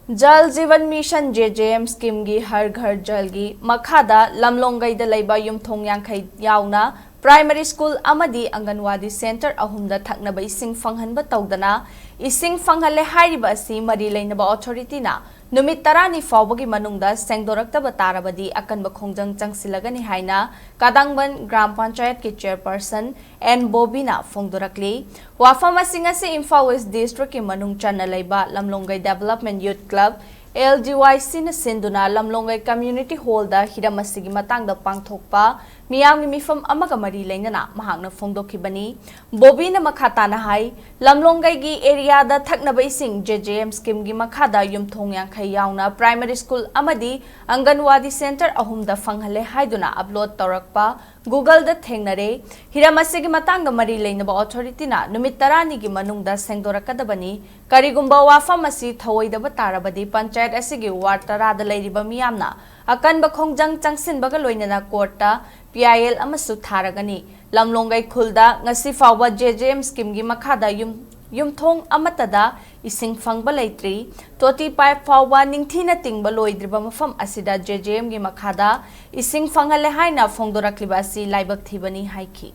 जल जीवन mission JJM scheme की हर घर जल की मखादा लमलोंगई लैबा युमथोंग यांखै यावना प्राइमरी स्कूल अमदी अंगनवाड़ी सेंटर अहुमदा थकनबा इसिंग फंगहनबा तौदना इसिंग फंगहले हाइरिबा असि मरी लैनबा अथॉरिटीना नुमित 10 फाउबगी मनुंगदा सेंगदोरक्तबा तारबदी अकनबा खोंजंग चंगसिलगनी हाइना कादांगबन ग्राम पंचायत की चेयरपर्सन एन बोबीना फोंगदोरक्ली वाफम असिंग असि इम्फाल वेस्ट डिस्ट्रिक्ट की मनुंग चन्ना लैबा लमलोंगई डेवलपमेंट यूथ क्लब LGYC न सिंधुना लमलोंगई कम्युनिटी हॉल दा हिरम असिगी मतंगदा पांगथोकपा मियामगी मिफम अमगा मरी लैनना महांगना फोंगदोखिबनी बोबीना मखाताना हाई लमलोंगई गी एरिया दा थकनबा इसिंग JJM स्कीम गी मखादा युमथोंग यांखै यावना प्राइमरी स्कूल अमदी अंगनवाड़ी सेंटर अहुमदा फंगहले हाइदुना अपलोड तौरकपा Google दा थेंगनरे हिरम असिगी मतंगदा मरी लैनबा अथॉरिटीना नुमित 10 गी मनुंगदा सेंगदोरकदबनी करिगुंबा वाफम असि थवैदबा तारबदी पंचायत असिगी वार्ड 10 दा लैरिबा मियामना अकनबा खोंजंग चंगसिनबगा लोइनना कोर्टा PIL अमसु थारगनी लमलोंगई खुलदा ngasi फावबा JJM स्कीम गी मखादा युमथोंग अमतदा इसिंग फंगबा लैत्री तोटी पाइप फावबा निंगथीना तिंगबा लोइद्रिबा मफम असिदा JJM गी मखादा इसिंग फंगहले हाइना फोंगदोरक्लिबा असि लाइबक थीबनी हाइखी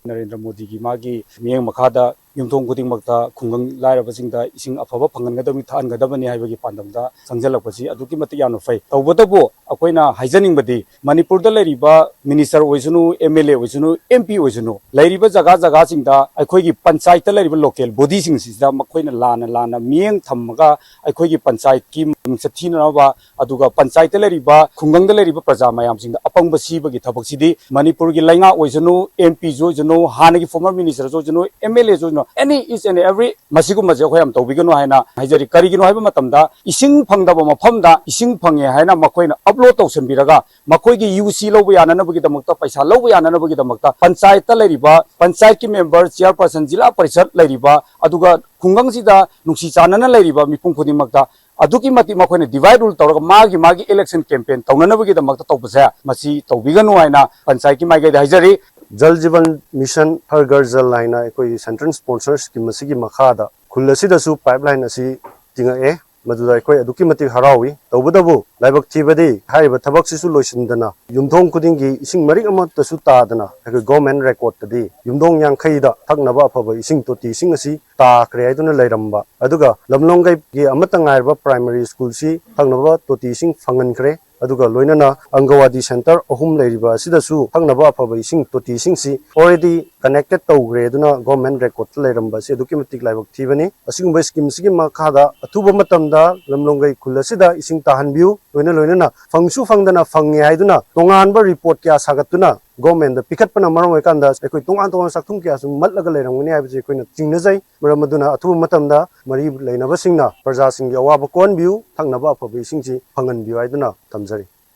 नरेंद्र मोदी की मागी मियंग मखादा युमथोंग खुदिंगमक्ता खुंगंग लायरबसिंगदा इसिंग अफबा फंगनगदबनी थानगदबनी हाइबगी पांदमदा संजलकपसि अदुकी मति यानो फै तौबदबो अखोइना हाइजनिंगबदी मणिपुरदा लैरिबा मिनिस्टर ओइसनु MLA ओइसनु MP ओइसनु लैरिबा जगा जगा सिंगदा अखोइगी पंचायत लैरिबा लोकल बॉडी सिंगसिदा मखोइना लाना मियंग थमगा अखोइगी पंचायत की मिंगसथिनबा अदुगा पंचायत लैरिबा खुंगंगदा लैरिबा प्रजा मयाम सिंगदा अपंग बसीबगी थबकसिदी मणिपुर की लैंगा ओइसनु MP जोइसनु हानगी फॉर्मर मिनिस्टर जोइसनु MLA जोइसनु any each and every masigu maje khoyam tawbigano haina haijari karigino haiba matamda ising phangdaba mafamda ising phange haina makoina upload tawsanbiraga makoigi UC lobu yana nabagi damakta paisa lobu yana nabagi damakta panchayat ta lairiba panchayat ki member chairperson jila parishad lairiba aduga khungang sida nungsi chanana lairiba mipung khudi makta aduki mati makoina divide rule tawraga magi election campaign tawnanabagi damakta tawbasa masi tawbigano haina panchayat ki maige haijari जल जीवन mission हर घर जल line कोई central sponsor scheme की मखादा खुलसीदसु pipeline असी तिंगे मदुदा कोई अदुकी मति हरावी तौबदबु लाइबक थीबदी हारिबा थबक Sissu लोइसिनदना युमथोंग खुदिंगी इसिंग Marik अमतसु तादना government record तदी युमथोंग यांखैदा थकनबा अफबा इसिंग तोटी इसिंग असी ताख्रे आइदुना लैरंबा अदुगा लमलोंगै गी अमतंगाइबा प्राइमरी स्कूल सी थकनबा तोटी इसिंग फंगनख्रे अदुगा लोइनना अंगनवाड़ी सेंटर अहुम लैरिबा सिदसु थकनबा अफबा इसिंग तोटी इसिंग सी ऑलरेडी कनेक्टेड तौग्रे अदुना गवर्नमेंट रेकॉर्ड लैरंबा से अदुकी मतिक लाइबक थीबनी असिंगबा स्कीम सिगी मखादा अथुबा मतमदा लमलोंगै खुलसिदा इसिंग ताहनबिउ लोइनना फंगसु फंगदना फंगे हाइदुना तोंगानबा रिपोर्ट क्या सागतुना गवर्नमेंट द पिकटपना मरम वेकांदा एकोइ तोंगान साखथुम क्या सुम मतलगा लैरंगनी हाइबजे एकोइना चिंगनजै मरमदुना अथुबा मतमदा मरि लैनबसिंगना प्रजा सिंगी अवाब कोनबिउ थकनबा अफबा इसिंगजी फंगनबिउ हाइदुना तमजरी।